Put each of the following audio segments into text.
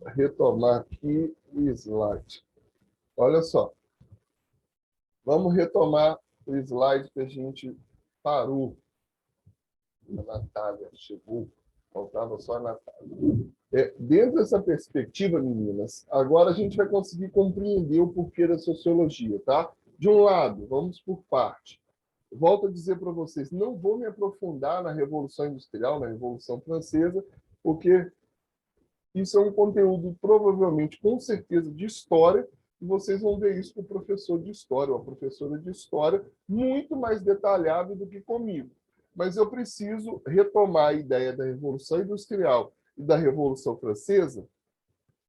retomar aqui o slide. Olha só, vamos retomar o slide que a gente parou. A Natália chegou, faltava só a Natália. Dentro dessa perspectiva, meninas, agora a gente vai conseguir compreender o porquê da sociologia, tá? De um lado, vamos por parte. Volto a dizer para vocês, não vou me aprofundar na Revolução Industrial, na Revolução Francesa, porque isso é um conteúdo, provavelmente, com certeza, de história, e vocês vão ver isso com o professor de história, ou a professora de história, muito mais detalhado do que comigo. Mas eu preciso retomar a ideia da Revolução Industrial e da Revolução Francesa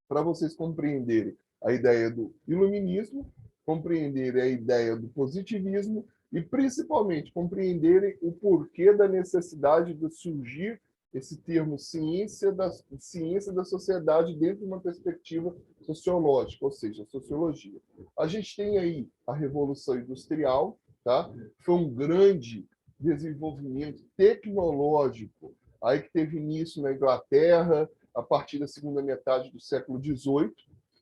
para vocês compreenderem a ideia do iluminismo, compreenderem a ideia do positivismo e, principalmente, compreenderem o porquê da necessidade de surgir esse termo ciência da sociedade dentro de uma perspectiva sociológica, ou seja, sociologia. A gente tem aí a Revolução Industrial, tá? Foi um grande desenvolvimento tecnológico aí que teve início na Inglaterra a partir da segunda metade do século XVIII,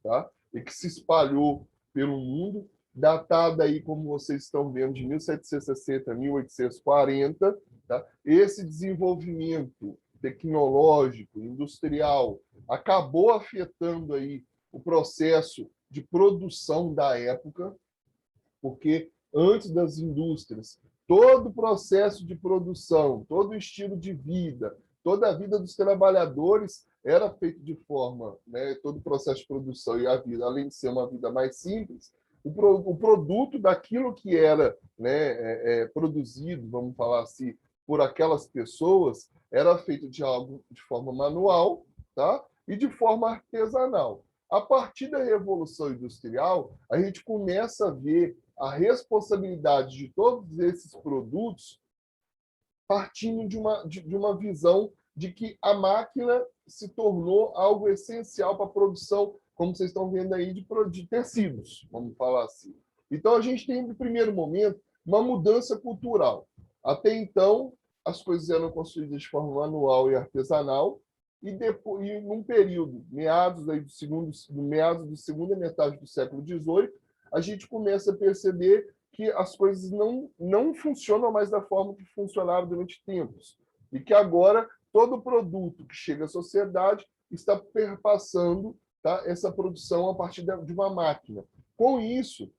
tá? E que se espalhou pelo mundo, datada aí, como vocês estão vendo, de 1760 a 1840, tá? Esse desenvolvimento tecnológico, industrial, acabou afetando aí o processo de produção da época, porque antes das indústrias, todo o processo de produção, todo o estilo de vida, toda a vida dos trabalhadores era feito de forma, né, todo o processo de produção e a vida, além de ser uma vida mais simples, o produto daquilo que era, né, produzido, vamos falar assim, por aquelas pessoas, era feito de algo de forma manual, tá? E de forma artesanal. A partir da Revolução Industrial, a gente começa a ver a responsabilidade de todos esses produtos partindo de uma visão de que a máquina se tornou algo essencial para a produção, como vocês estão vendo aí, de tecidos, vamos falar assim. Então, a gente tem, no primeiro momento, uma mudança cultural. Até então, as coisas eram construídas de forma manual e artesanal, e depois, e num período, meados da segunda metade do século XVIII, a gente começa a perceber que as coisas não funcionam mais da forma que funcionavam durante tempos. E que agora todo produto que chega à sociedade está perpassando, tá, essa produção a partir de uma máquina. Com isso,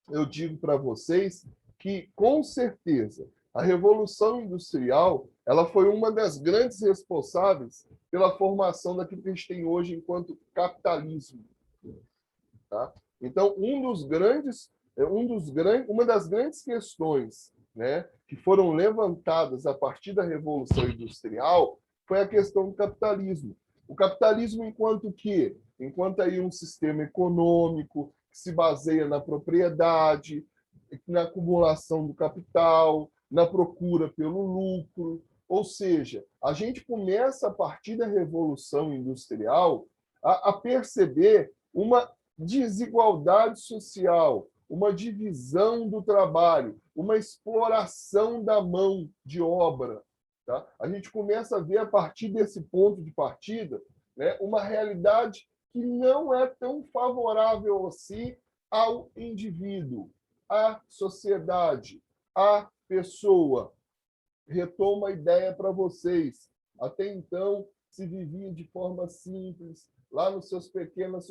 eu digo para vocês que, com certeza, a Revolução Industrial ela foi uma das grandes responsáveis pela formação daquilo que a gente tem hoje enquanto capitalismo. Tá? Então, uma das grandes questões, né, que foram levantadas a partir da Revolução Industrial foi a questão do capitalismo. O capitalismo enquanto aí um sistema econômico que se baseia na propriedade, na acumulação do capital, na procura pelo lucro. Ou seja, a gente começa, a partir da Revolução Industrial, a perceber uma desigualdade social, uma divisão do trabalho, uma exploração da mão de obra. Tá? A gente começa a ver, a partir desse ponto de partida, né, uma realidade que não é tão favorável assim ao indivíduo, à sociedade, à pessoa. Retomo a ideia para vocês. Até então, se vivia de forma simples, lá nos suas pequenas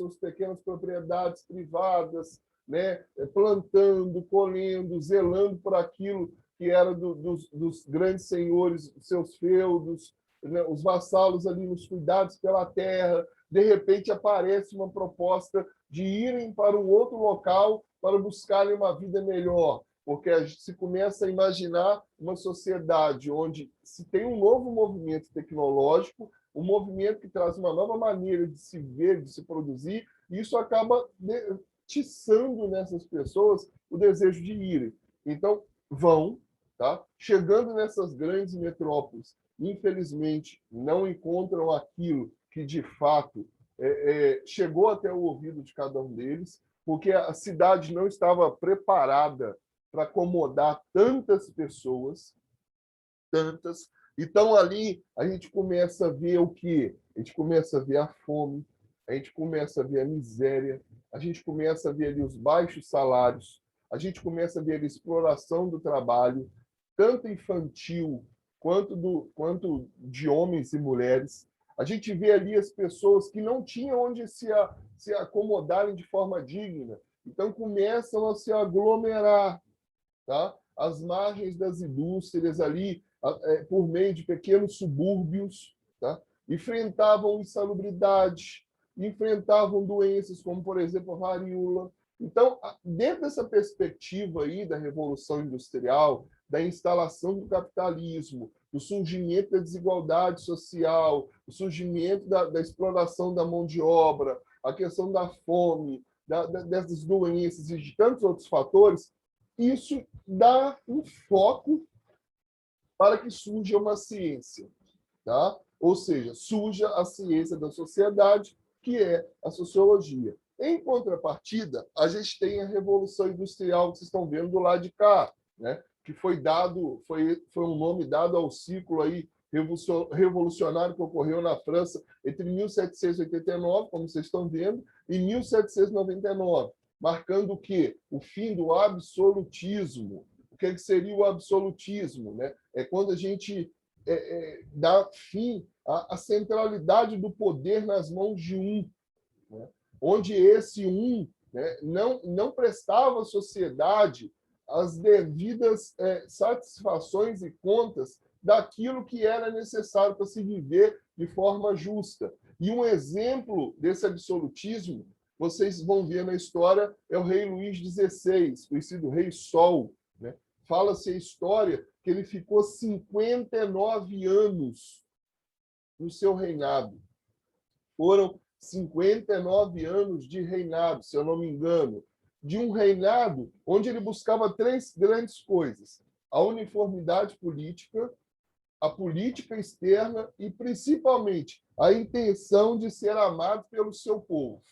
propriedades privadas, né? Plantando, colhendo, zelando por aquilo que era dos grandes senhores, seus feudos, né? Os vassalos ali nos cuidados pela terra. De repente, aparece uma proposta de irem para um outro local para buscarem uma vida melhor, porque a gente se começa a imaginar uma sociedade onde se tem um novo movimento tecnológico, um movimento que traz uma nova maneira de se ver, de se produzir, e isso acaba tiçando nessas pessoas o desejo de irem. Então, vão, tá? Chegando nessas grandes metrópoles, infelizmente, não encontram aquilo que, de fato, chegou até o ouvido de cada um deles, porque a cidade não estava preparada para acomodar tantas pessoas, tantas. Então, ali, a gente começa a ver o quê? A gente começa a ver a fome, a gente começa a ver a miséria, a gente começa a ver ali os baixos salários, a gente começa a ver a exploração do trabalho, tanto infantil quanto de homens e mulheres. A gente vê ali as pessoas que não tinham onde se acomodarem de forma digna, então começam a se aglomerar, tá? Às margens das indústrias ali, por meio de pequenos subúrbios, tá? Enfrentavam insalubridade, enfrentavam doenças como, por exemplo, a varíola. Então, dentro dessa perspectiva aí da Revolução Industrial, da instalação do capitalismo, do surgimento da desigualdade social, o surgimento da exploração da mão de obra, a questão da fome, dessas doenças e de tantos outros fatores, isso dá um foco para que surja uma ciência, tá? Ou seja, surja a ciência da sociedade, que é a sociologia. Em contrapartida, a gente tem a Revolução Industrial, que vocês estão vendo do lado de cá, né? Que foi um nome dado ao ciclo aí revolucionário que ocorreu na França entre 1789, como vocês estão vendo, e 1799, marcando o quê? O fim do absolutismo. O que seria o absolutismo, né? É quando a gente dá fim à centralidade do poder nas mãos de um, né? Onde esse um, né, não prestava à sociedade as devidas satisfações e contas daquilo que era necessário para se viver de forma justa. E um exemplo desse absolutismo, vocês vão ver na história, é o rei Luís XVI, conhecido Rei Sol, né? Fala-se a história que ele ficou 59 anos no seu reinado. Foram 59 anos de reinado, se eu não me engano, de um reinado onde ele buscava três grandes coisas: a uniformidade política, a política externa e, principalmente, a intenção de ser amado pelo seu povo.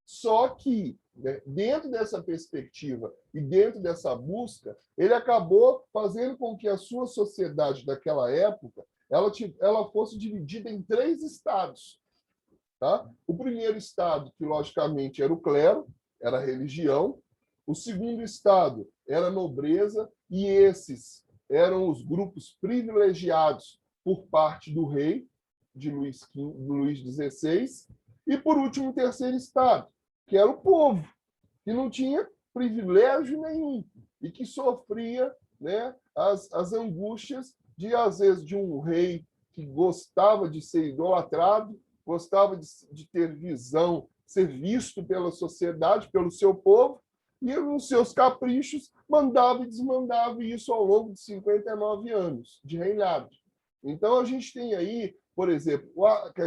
Só que, né, dentro dessa perspectiva e dentro dessa busca, ele acabou fazendo com que a sua sociedade daquela época ela fosse dividida em três estados. Tá? O primeiro estado, que logicamente era o clero, era a religião. O segundo estado era a nobreza, e esses eram os grupos privilegiados por parte do rei, de Luís XVI. E, por último, o terceiro estado, que era o povo, que não tinha privilégio nenhum e que sofria, né, as angústias de, às vezes, de um rei que gostava de ser idolatrado, gostava de ter visão, ser visto pela sociedade, pelo seu povo, e nos seus caprichos mandava e desmandava isso ao longo de 59 anos de reinado. Então, a gente tem aí, por exemplo,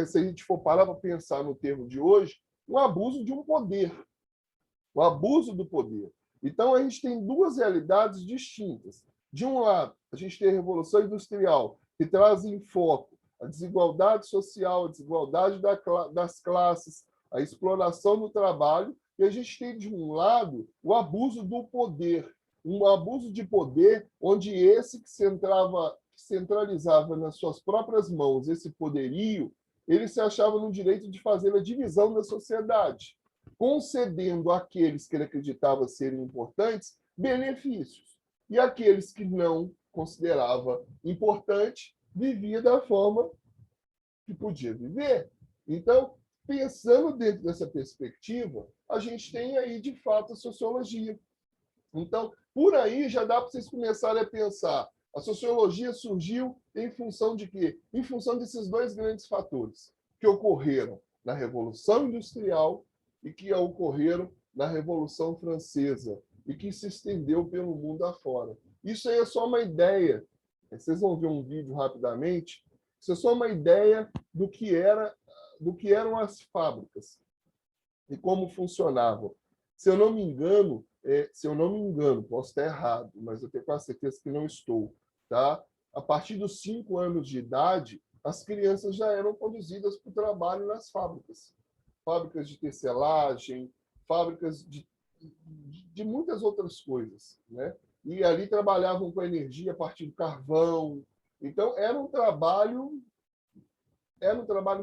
se a gente for parar para pensar no termo de hoje, um abuso de um poder, o abuso do poder. Então, a gente tem duas realidades distintas. De um lado, a gente tem a Revolução Industrial, que traz em foco a desigualdade social, a desigualdade das classes, a exploração do trabalho, e a gente tem, de um lado, o abuso do poder, um abuso de poder onde esse que centralizava nas suas próprias mãos esse poderio, ele se achava no direito de fazer a divisão da sociedade, concedendo àqueles que ele acreditava serem importantes benefícios, e aqueles que não considerava importante vivia da forma que podia viver. Então, pensando dentro dessa perspectiva, a gente tem aí, de fato, a sociologia. Então, por aí já dá para vocês começarem a pensar. A sociologia surgiu em função de quê? Em função desses dois grandes fatores que ocorreram na Revolução Industrial e que ocorreram na Revolução Francesa e que se estendeu pelo mundo afora. Isso aí é só uma ideia. Vocês vão ver um vídeo rapidamente. Isso é só uma ideia do que eram as fábricas e como funcionavam. Se eu não me engano, posso estar errado, mas eu tenho quase certeza que não estou, tá? A partir dos 5 anos de idade, as crianças já eram conduzidas para o trabalho nas fábricas. Fábricas de tecelagem, fábricas de muitas outras coisas, né? E ali trabalhavam com energia a partir do carvão. Então, era um trabalho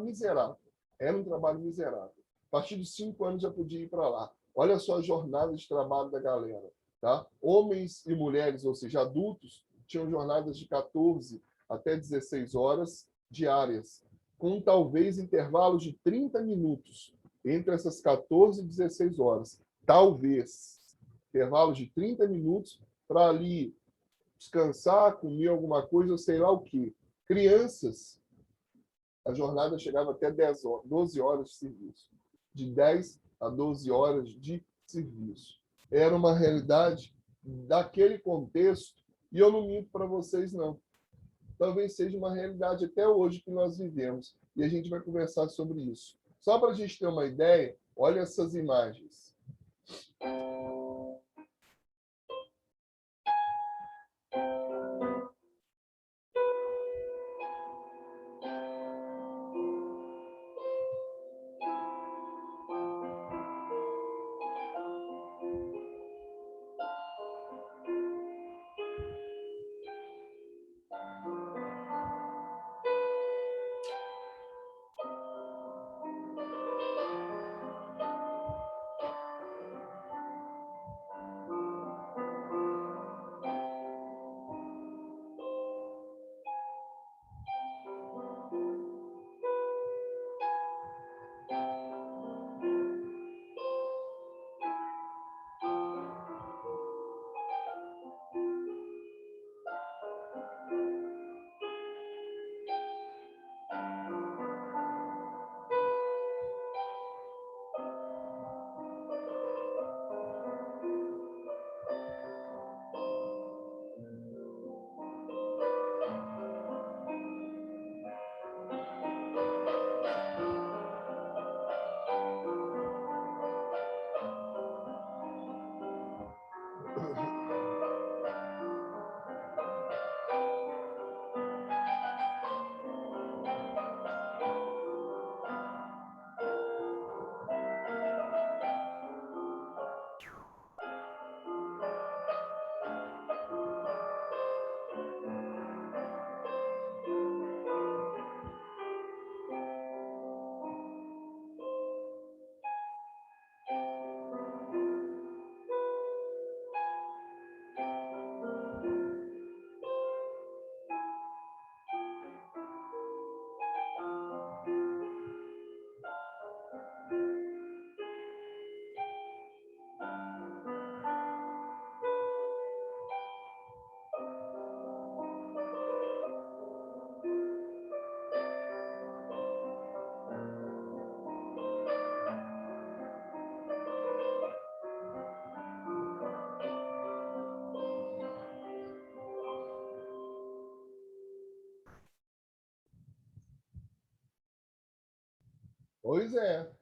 miserável. Era um trabalho miserável. A partir dos 5 anos já podia ir para lá. Olha só a jornada de trabalho da galera. Tá? Homens e mulheres, ou seja, adultos, tinham jornadas de 14 até 16 horas diárias, com talvez intervalos de 30 minutos entre essas 14 e 16 horas. Talvez. Intervalos de 30 minutos para ali descansar, comer alguma coisa, ou sei lá o quê. Crianças, a jornada chegava até 12 horas de serviço. De 10 a 12 horas de serviço. Era uma realidade daquele contexto, e eu não minto para vocês, não. Talvez seja uma realidade até hoje que nós vivemos, e a gente vai conversar sobre isso. Só para a gente ter uma ideia, olha essas imagens. Pois é.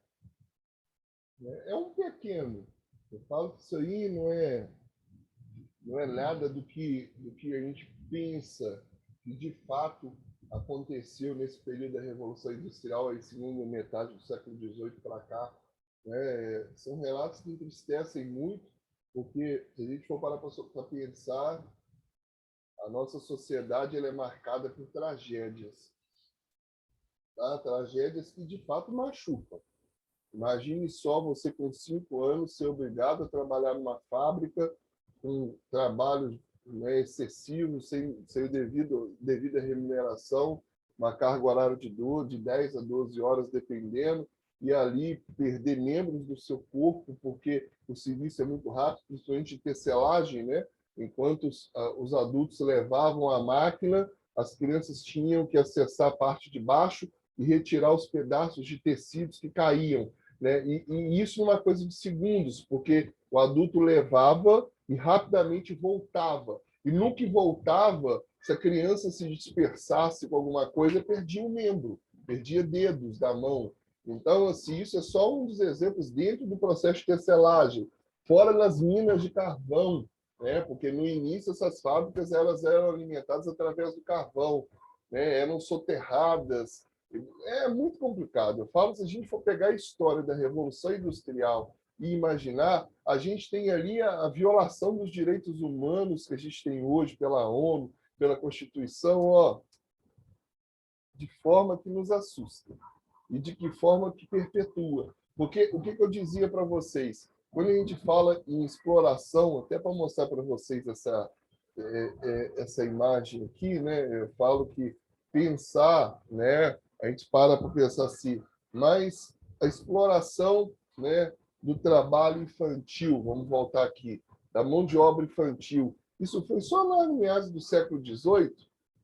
É um pequeno. Eu falo que isso aí não é nada do que a gente pensa que de fato aconteceu nesse período da Revolução Industrial, aí, segunda metade do século XVIII para cá. São relatos que entristecem muito, porque se a gente for parar para pensar, a nossa sociedade ela é marcada por tragédias. Tá? Tragédias que de fato machucam. Imagine só você com 5 anos ser obrigado a trabalhar numa fábrica com trabalho, né, excessivo, sem devida remuneração, uma carga horária de 10 a 12 horas, dependendo, e ali perder membros do seu corpo, porque o serviço é muito rápido, principalmente de tecelagem, né? Enquanto os adultos levavam a máquina, as crianças tinham que acessar a parte de baixo e retirar os pedaços de tecidos que caíam, né? E isso numa coisa de segundos, porque o adulto levava e rapidamente voltava. E no que voltava, se a criança se dispersasse com alguma coisa, perdia um membro, perdia dedos da mão. Então, assim, isso é só um dos exemplos dentro do processo de tecelagem, fora nas minas de carvão, né? Porque no início essas fábricas elas eram alimentadas através do carvão, né? Eram soterradas. É muito complicado. Eu falo, se a gente for pegar a história da Revolução Industrial e imaginar, a gente tem ali a violação dos direitos humanos que a gente tem hoje pela ONU, pela Constituição, ó, de forma que nos assusta. E de que forma que perpetua. Porque o que eu dizia para vocês? Quando a gente fala em exploração, até para mostrar para vocês essa imagem aqui, né? Eu falo que pensar, né? A gente para pensar assim, mas a exploração, né? Do trabalho infantil, vamos voltar aqui, da mão de obra infantil, isso foi só lá no meados do século XVIII,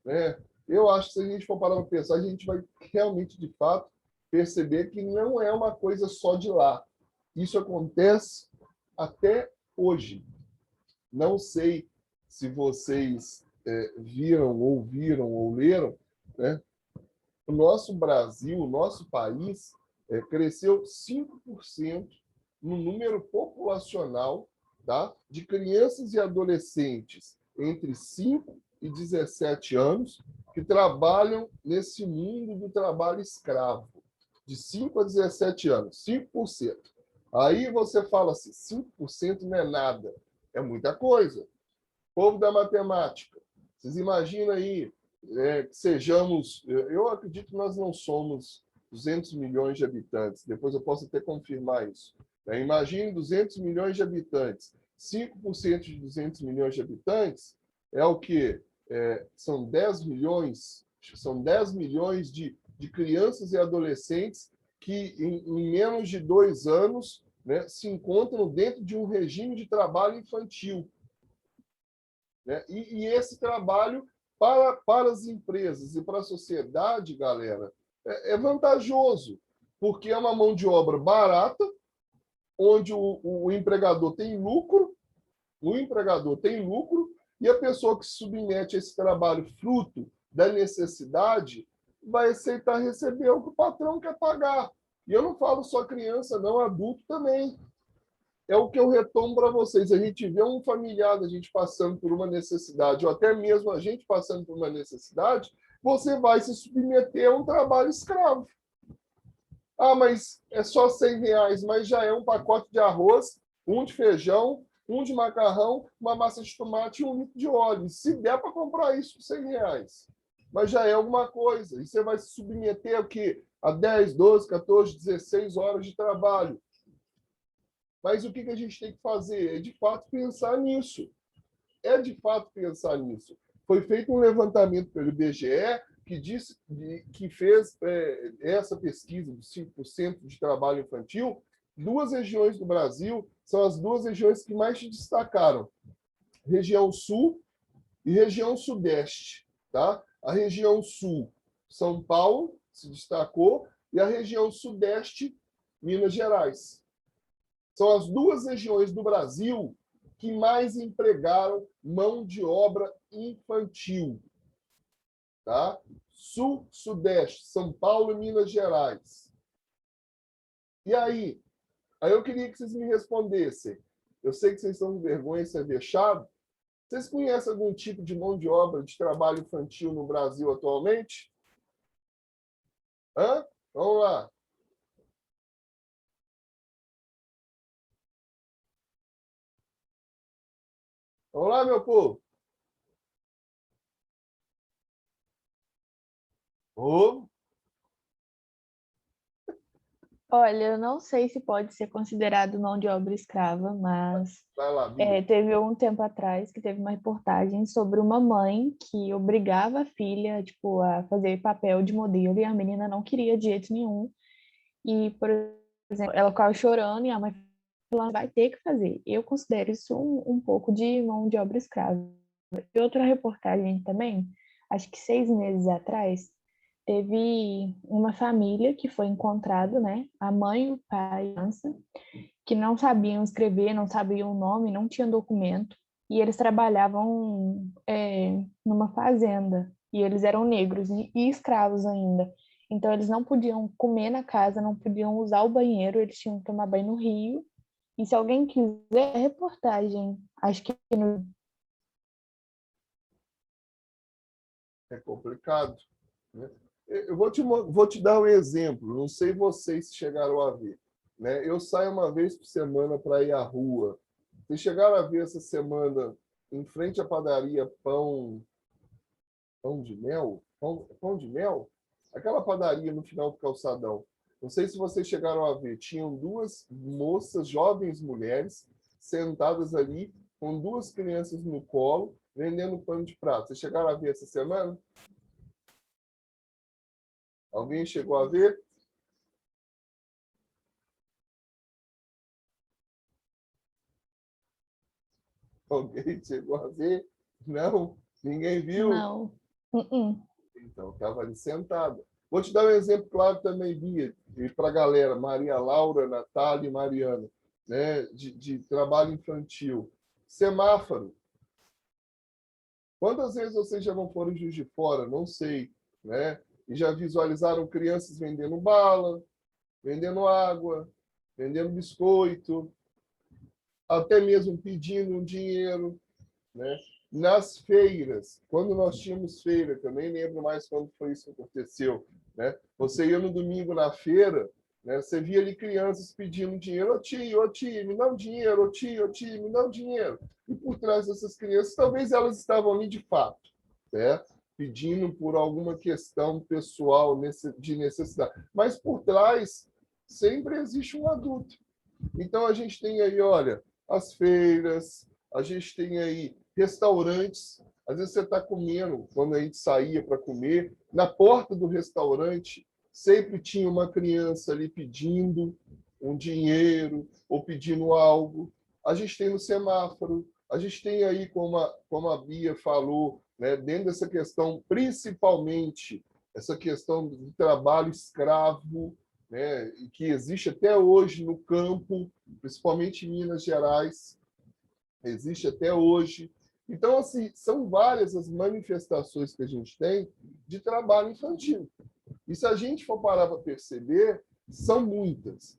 né? Eu acho que se a gente for parar para pensar, a gente vai realmente, de fato, perceber que não é uma coisa só de lá. Isso acontece até hoje. Não sei se vocês viram, ouviram ou leram, né? O nosso Brasil, o nosso país, cresceu 5% no número populacional, tá? De crianças e adolescentes entre 5 e 17 anos que trabalham nesse mundo do trabalho escravo, de 5 a 17 anos, 5%. Aí você fala assim, 5% não é nada, é muita coisa. Povo da matemática, vocês imaginam aí que sejamos... Eu acredito que nós não somos 200 milhões de habitantes, depois eu posso até confirmar isso. Imagine 200 milhões de habitantes. 5% de 200 milhões de habitantes é o quê? São 10 milhões, de crianças e adolescentes que, em menos de 2 anos, né, se encontram dentro de um regime de trabalho infantil. Né? E esse trabalho, para as empresas e para a sociedade, galera, é vantajoso, porque é uma mão de obra barata, onde o empregador tem lucro, e a pessoa que se submete a esse trabalho fruto da necessidade vai aceitar receber o que o patrão quer pagar. E eu não falo só criança, não, adulto também. É o que eu retomo para vocês. A gente vê um familiar da gente passando por uma necessidade, ou até mesmo a gente passando por uma necessidade, você vai se submeter a um trabalho escravo. Ah, mas é só R$ 100, mas já é um pacote de arroz, um de feijão, um de macarrão, uma massa de tomate e 1 litro de óleo. Se der para comprar isso por R$ 100, mas já é alguma coisa. E você vai se submeter ao quê? A 10, 12, 14, 16 horas de trabalho. Mas o que a gente tem que fazer? É, de fato, pensar nisso. Foi feito um levantamento pelo IBGE que fez essa pesquisa dos 5% de trabalho infantil. 2 regiões do Brasil são as 2 regiões que mais se destacaram. Região Sul e região Sudeste. Tá? A região Sul, São Paulo, se destacou, e a região Sudeste, Minas Gerais. São as 2 regiões do Brasil que mais empregaram mão de obra infantil. Tá? Sul, Sudeste, São Paulo e Minas Gerais. E aí? Aí eu queria que vocês me respondessem. Eu sei que vocês estão com vergonha de ser vexado. Vocês conhecem algum tipo de mão de obra de trabalho infantil no Brasil atualmente? Hã? Vamos lá. Vamos lá, meu povo. Oh, Olha, eu não sei se pode ser considerado mão de obra escrava, mas vai lá, Bia. teve um tempo atrás que teve uma reportagem sobre uma mãe que obrigava a filha, tipo, a fazer papel de modelo e a menina não queria de jeito nenhum. E, por exemplo, ela ficava chorando e a mãe falando, vai ter que fazer. Eu considero isso um pouco de mão de obra escrava. E outra reportagem também, acho que 6 meses atrás, teve uma família que foi encontrada, né? A mãe, o pai e a criança, que não sabiam escrever, não sabiam o nome, não tinham documento, e eles trabalhavam numa fazenda, e eles eram negros e escravos ainda. Então, eles não podiam comer na casa, não podiam usar o banheiro, eles tinham que tomar banho no rio. E se alguém quiser, reportagem, acho que no... É complicado. Né? Eu vou te dar um exemplo. Não sei vocês se chegaram a ver. Né? Eu saio uma vez por semana para ir à rua. Vocês chegaram a ver essa semana, em frente à padaria, pão de mel? Pão de mel? Aquela padaria no final do calçadão. Não sei se vocês chegaram a ver, tinham duas moças, jovens mulheres, sentadas ali, com duas crianças no colo, vendendo pano de prato. Vocês chegaram a ver essa semana? Alguém chegou a ver? Alguém chegou a ver? Não? Ninguém viu? Não. Uh-uh. Então, estava ali sentada. Vou te dar um exemplo claro também, Bia, e para a galera, Maria Laura, Natália e Mariana, né, de trabalho infantil. Semáforo. Quantas vezes vocês já não foram em Juiz de Fora? Não sei. Né? E já visualizaram crianças vendendo bala, vendendo água, vendendo biscoito, até mesmo pedindo um dinheiro. Né? Nas feiras, quando nós tínhamos feira, que eu nem lembro mais quando foi isso que aconteceu, né? Você ia no domingo na feira, né? Você via ali crianças pedindo dinheiro, ô tio, me dá um dinheiro, ô tio, me dá um dinheiro. E por trás dessas crianças, talvez elas estavam ali de fato, né? Pedindo por alguma questão pessoal de necessidade. Mas por trás sempre existe um adulto. Então a gente tem aí, olha, as feiras, a gente tem aí restaurantes. Às vezes você está comendo, quando a gente saía para comer, na porta do restaurante sempre tinha uma criança ali pedindo um dinheiro ou pedindo algo. A gente tem no semáforo, a gente tem aí, como a Bia falou, né, dentro dessa questão, principalmente essa questão do trabalho escravo, né, que existe até hoje no campo, principalmente em Minas Gerais, existe até hoje. Então, assim, são várias as manifestações que a gente tem de trabalho infantil. E se a gente for parar para perceber, são muitas,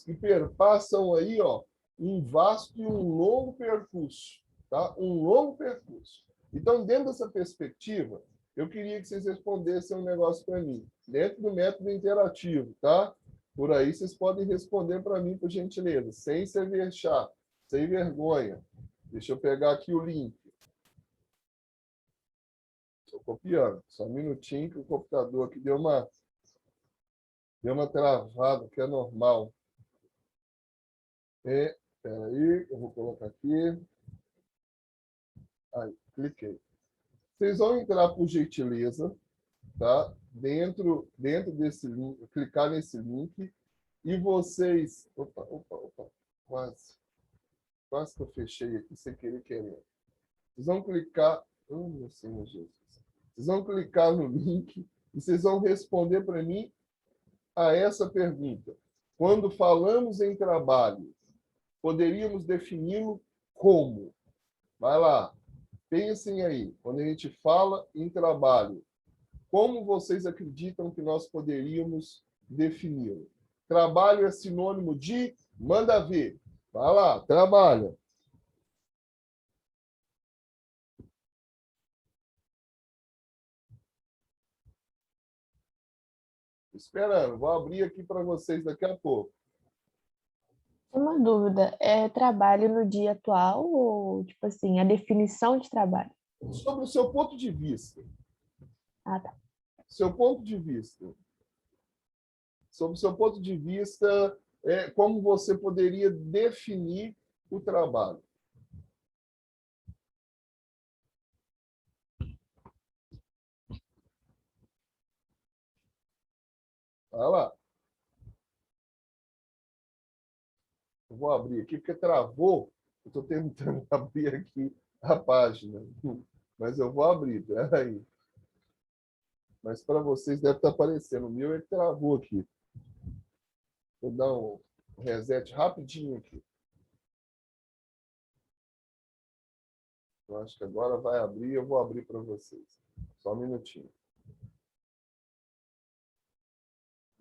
que perpassam aí, ó, um vasto e um longo percurso, tá? Um longo percurso. Então, dentro dessa perspectiva, eu queria que vocês respondessem um negócio para mim, dentro do método interativo, tá? Por aí vocês podem responder para mim, por gentileza, sem se vexar, sem vergonha. Deixa eu pegar aqui o link. Estou copiando. Só um minutinho que o computador aqui deu uma travada, que é normal. Espera aí, eu vou colocar aqui. Aí, cliquei. Vocês vão entrar por gentileza, tá? Dentro desse link, clicar nesse link e vocês... Opa, quase que eu fechei aqui sem querer querendo. Vocês vão clicar... Oh, meu Senhor Jesus. Vocês vão clicar no link e vocês vão responder para mim a essa pergunta. Quando falamos em trabalho, poderíamos defini-lo como? Vai lá, pensem aí. Quando a gente fala em trabalho, como vocês acreditam que nós poderíamos defini-lo? Trabalho é sinônimo de manda ver. Vai lá, trabalha. Esperando, vou abrir aqui para vocês daqui a pouco. Uma dúvida, é trabalho no dia atual ou, tipo assim, a definição de trabalho? Sobre o seu ponto de vista. Ah, tá. Seu ponto de vista. Sobre o seu ponto de vista, como você poderia definir o trabalho? Vai lá. Eu vou abrir aqui, porque travou. Eu estou tentando abrir aqui a página. Mas eu vou abrir, peraí. Mas para vocês deve estar aparecendo. O meu é que travou aqui. Vou dar um reset rapidinho aqui. Eu acho que agora vai abrir, eu vou abrir para vocês. Só um minutinho.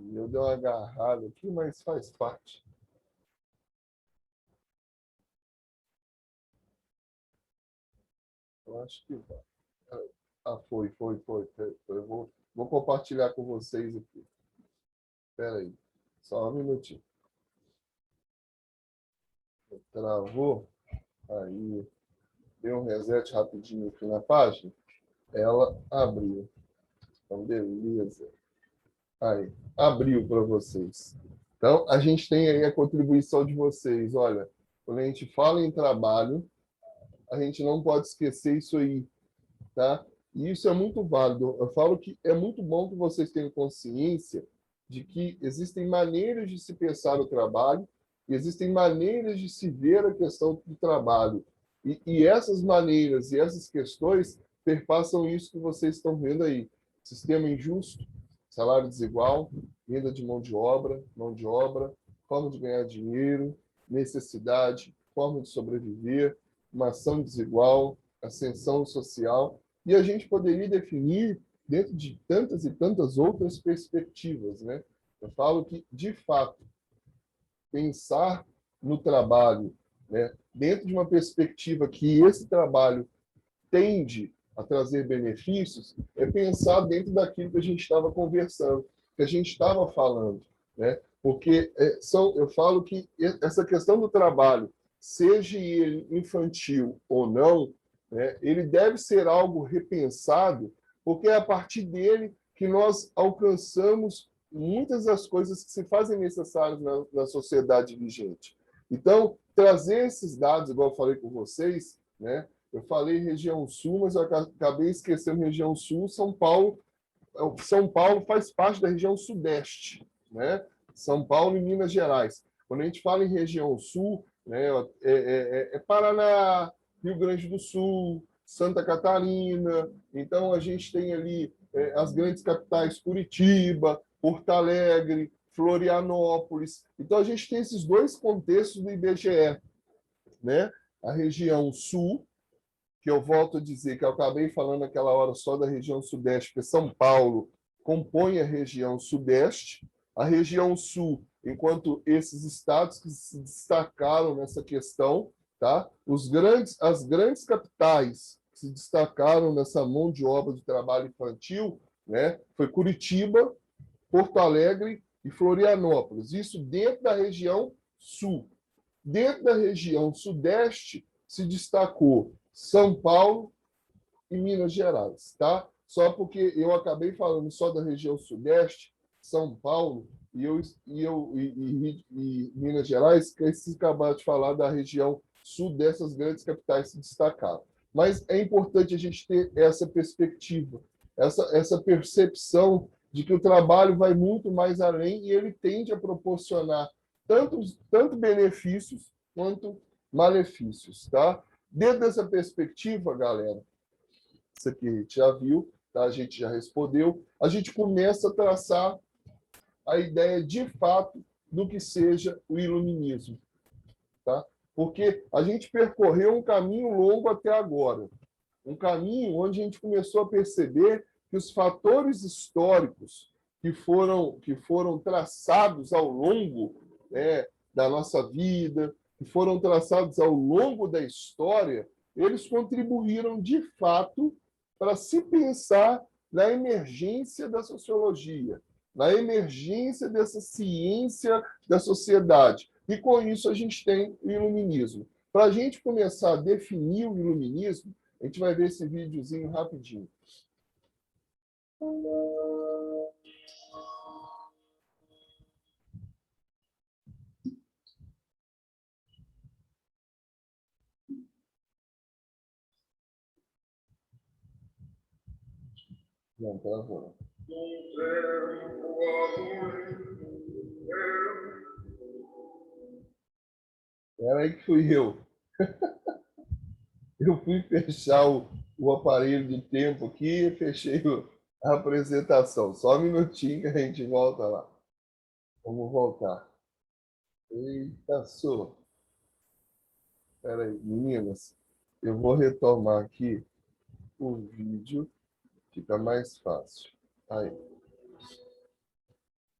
Eu dei uma agarrada aqui, mas faz parte. Eu acho que vai. Ah, foi. Eu vou compartilhar com vocês aqui. Espera aí. Só um minutinho. Travou. Aí. Deu um reset rapidinho aqui na página. Ela abriu. Então, beleza. Aí, abriu para vocês. Então, a gente tem aí a contribuição de vocês. Olha, quando a gente fala em trabalho, a gente não pode esquecer isso aí, tá? E isso é muito válido. Eu falo que é muito bom que vocês tenham consciência de que existem maneiras de se pensar o trabalho, e existem maneiras de se ver a questão do trabalho. E essas maneiras e essas questões perpassam isso que vocês estão vendo aí. Sistema injusto, salário desigual, renda de mão de obra, forma de ganhar dinheiro, necessidade, forma de sobreviver, uma ação desigual, ascensão social, e a gente poderia definir dentro de tantas e tantas outras perspectivas, né? Eu falo que, de fato, pensar no trabalho, né, dentro de uma perspectiva que esse trabalho tende a trazer benefícios, é pensar dentro daquilo que a gente estava conversando, que a gente estava falando, né? Porque eu falo que essa questão do trabalho, seja ele infantil ou não, né, ele deve ser algo repensado, porque é a partir dele que nós alcançamos muitas das coisas que se fazem necessárias na sociedade vigente. Então, trazer esses dados, igual eu falei com vocês, né? Eu falei região sul, mas eu acabei esquecendo região sul. São Paulo faz parte da região sudeste, né? São Paulo e Minas Gerais. Quando a gente fala em região sul, né, é Paraná, Rio Grande do Sul, Santa Catarina. Então, a gente tem ali as grandes capitais, Curitiba, Porto Alegre, Florianópolis. Então, a gente tem esses dois contextos do IBGE, né? A região sul, que eu volto a dizer que eu acabei falando naquela hora só da região sudeste, porque São Paulo compõe a região sudeste, a região sul, enquanto esses estados que se destacaram nessa questão, tá? As grandes capitais que se destacaram nessa mão de obra de trabalho infantil, né? Foi Curitiba, Porto Alegre e Florianópolis. Isso dentro da região sul. Dentro da região sudeste se destacou São Paulo e Minas Gerais, tá? Só porque eu acabei falando só da região sudeste, São Paulo e Minas Gerais, esqueci de acabar de falar da região sul dessas grandes capitais se destacaram. Mas é importante a gente ter essa perspectiva, essa percepção de que o trabalho vai muito mais além e ele tende a proporcionar tanto benefícios quanto malefícios, tá? Dentro dessa perspectiva, galera, isso aqui a gente já viu, tá? A gente já respondeu, a gente começa a traçar a ideia de fato do que seja o iluminismo, tá? Porque a gente percorreu um caminho longo até agora, um caminho onde a gente começou a perceber que os fatores históricos que foram traçados ao longo, né, da nossa vida, que foram traçados ao longo da história, eles contribuíram de fato para se pensar na emergência da sociologia, na emergência dessa ciência da sociedade. E com isso a gente tem o iluminismo. Para a gente começar a definir o iluminismo, a gente vai ver esse videozinho rapidinho. Não, travou. Era aí que fui eu. Eu fui fechar o aparelho de tempo aqui e fechei a apresentação. Só um minutinho que a gente volta lá. Vamos voltar. Eita, só. Espera aí, meninas. Eu vou retomar aqui o vídeo. Fica mais fácil. Aí.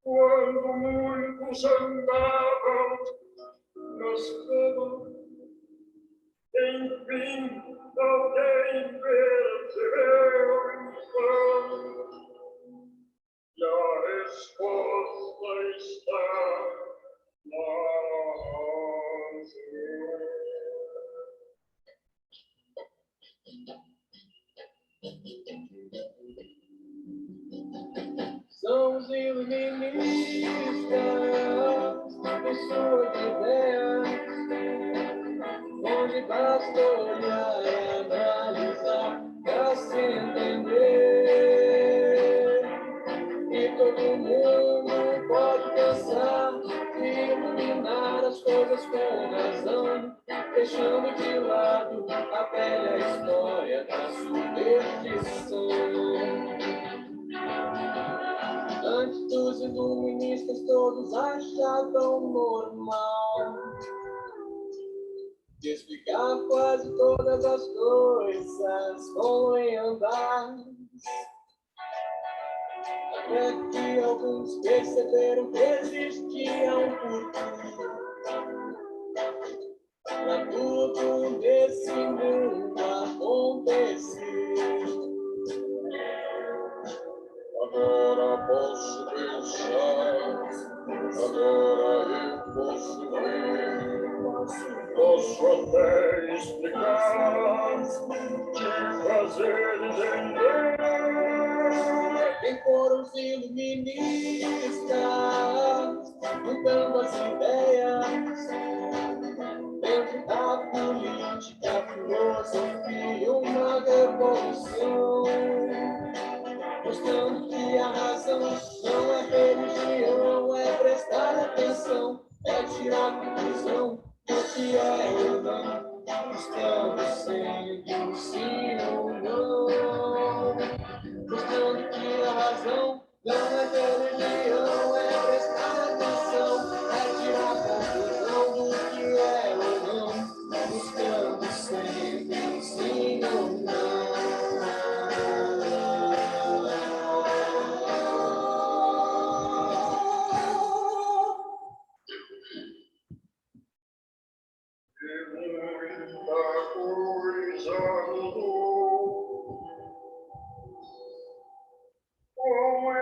Quando muitos andavam nas ruas, enfim, alguém percebeu então, e a resposta está nas são os iluminados. suas ideias, onde basta olhar e analisar para se entender. E todo mundo pode pensar e iluminar as coisas com razão, deixando de lado a velha história da superstição. Antes dos iluministas todos achavam normal de explicar quase todas as coisas como em andar, até que alguns perceberam que existia um porquê pra tudo nesse mundo acontecer. Agora posso pensar, agora eu posso ver, posso até explicar, te fazer entender. Quem foram os iluministas, mudando as ideias, dentro da política, filosofia, uma revolução, mostrando que a razão não é religião, é prestar atenção, é tirar conclusão do que é ou não, estamos sendo sim ou não, mostrando que a razão não é religião, é prestar atenção, é tirar conclusão do que é ou não, estamos sendo sim ou não. Coisa mudou com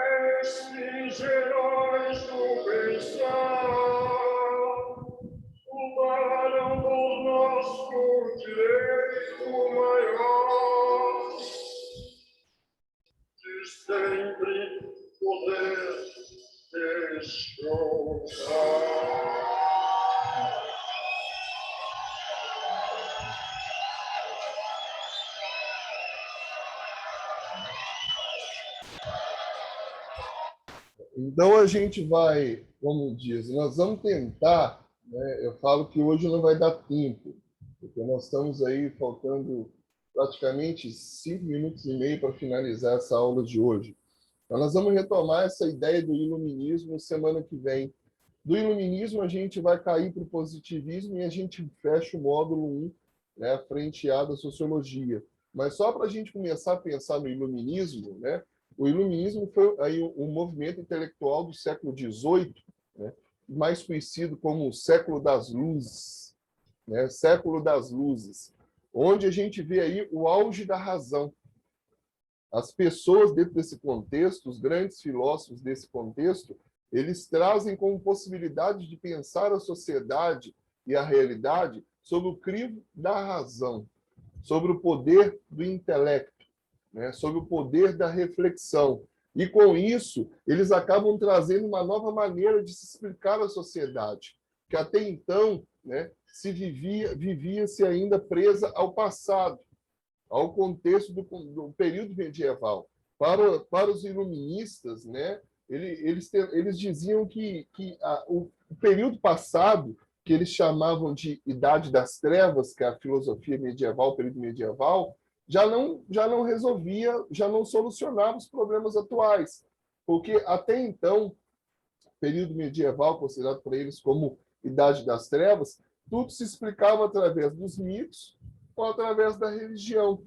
esses heróis do pensar, mudaram por nosso direito maior de sempre poder escutar. Então a gente vai, como diz, nós vamos tentar, né? Eu falo que hoje não vai dar tempo, porque nós estamos aí faltando praticamente 5 minutos e meio para finalizar essa aula de hoje. Então nós vamos retomar essa ideia do iluminismo semana que vem. Do iluminismo a gente vai cair para o positivismo e a gente fecha o módulo 1, né, frente à da sociologia. Mas só para a gente começar a pensar no iluminismo, né, o iluminismo foi aí um movimento intelectual do século XVIII, né, mais conhecido como o século das luzes, né, século das luzes, onde a gente vê aí o auge da razão. As pessoas dentro desse contexto, os grandes filósofos desse contexto, eles trazem como possibilidade de pensar a sociedade e a realidade sob o crivo da razão, sobre o poder do intelecto, né? Sobre o poder da reflexão. E, com isso, eles acabam trazendo uma nova maneira de se explicar a sociedade, que até então, né, vivia-se ainda presa ao passado, ao contexto do período medieval. Para os iluministas, né, eles diziam que o período passado, que eles chamavam de Idade das Trevas, que é a filosofia medieval, o período medieval, já não resolvia, já não solucionava os problemas atuais, porque até então, período medieval, considerado por eles como Idade das Trevas, tudo se explicava através dos mitos ou através da religião.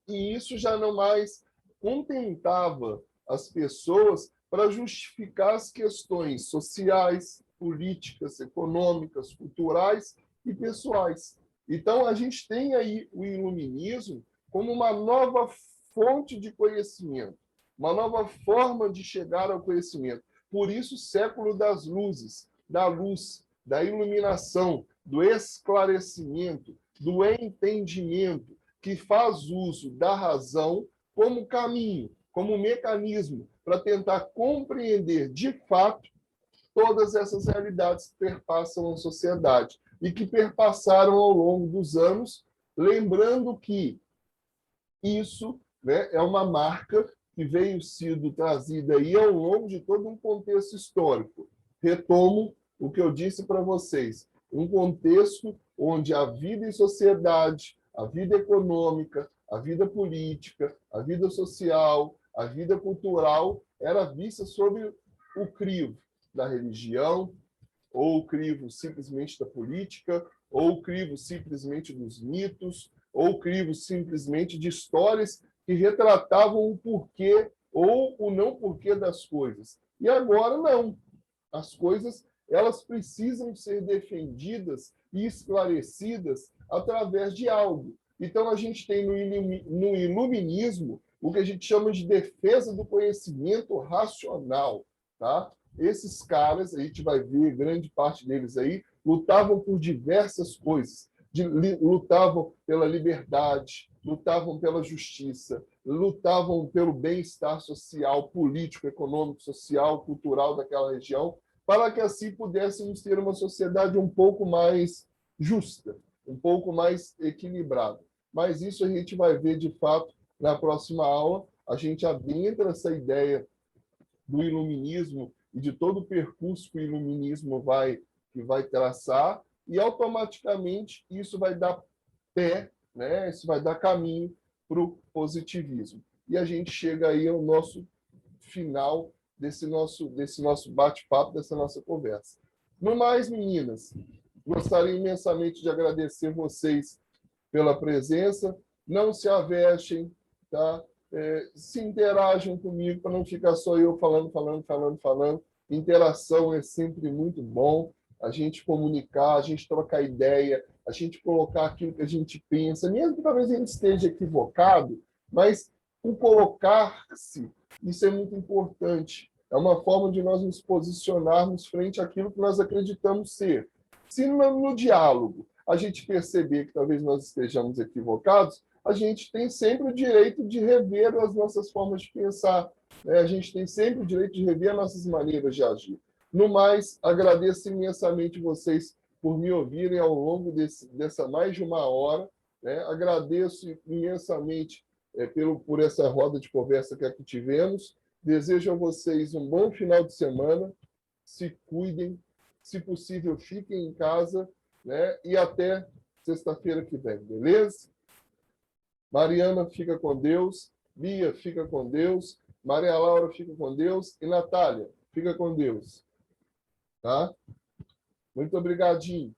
E isso já não mais contentava as pessoas para justificar as questões sociais, políticas, econômicas, culturais e pessoais. Então, a gente tem aí o iluminismo como uma nova fonte de conhecimento, uma nova forma de chegar ao conhecimento. Por isso, o século das luzes, da luz, da iluminação, do esclarecimento, do entendimento, que faz uso da razão como caminho, como mecanismo para tentar compreender de fato todas essas realidades que perpassam a sociedade e que perpassaram ao longo dos anos, lembrando que isso, né, é uma marca que veio sido trazida aí ao longo de todo um contexto histórico. Retomo o que eu disse para vocês, um contexto onde a vida em sociedade, a vida econômica, a vida política, a vida social, a vida cultural era vista sob o crivo da religião, ou o crivo simplesmente da política, ou o crivo simplesmente dos mitos, ou o crivo simplesmente de histórias que retratavam o porquê ou o não porquê das coisas. E agora não. As coisas elas precisam ser defendidas e esclarecidas através de algo. Então, a gente tem no iluminismo o que a gente chama de defesa do conhecimento racional. Tá? Esses caras, a gente vai ver, grande parte deles aí, lutavam por diversas coisas. Lutavam pela liberdade, lutavam pela justiça, lutavam pelo bem-estar social, político, econômico, social, cultural daquela região, para que assim pudéssemos ter uma sociedade um pouco mais justa, um pouco mais equilibrada. Mas isso a gente vai ver, de fato, na próxima aula. A gente adentra essa ideia do iluminismo e de todo o percurso que o iluminismo vai traçar, e automaticamente isso vai dar pé, né? Isso vai dar caminho para o positivismo. E a gente chega aí ao nosso final desse nosso bate-papo, dessa nossa conversa. No mais, meninas, gostaria imensamente de agradecer vocês pela presença. Não se avexem, tá? Se interajam comigo para não ficar só eu falando. Interação é sempre muito bom. A gente comunicar, a gente trocar ideia, a gente colocar aquilo que a gente pensa, mesmo que talvez a gente esteja equivocado, mas o colocar-se, isso é muito importante. É uma forma de nós nos posicionarmos frente àquilo que nós acreditamos ser. Se no diálogo a gente perceber que talvez nós estejamos equivocados, a gente tem sempre o direito de rever as nossas formas de pensar, né? A gente tem sempre o direito de rever as nossas maneiras de agir. No mais, agradeço imensamente vocês por me ouvirem ao longo dessa mais de uma hora, né? Agradeço imensamente por essa roda de conversa que aqui tivemos. Desejo a vocês um bom final de semana. Se cuidem. Se possível, fiquem em casa, né? E até sexta-feira que vem, beleza? Mariana, fica com Deus. Bia, fica com Deus. Maria Laura, fica com Deus. E Natália, fica com Deus. Tá? Muito obrigadinho.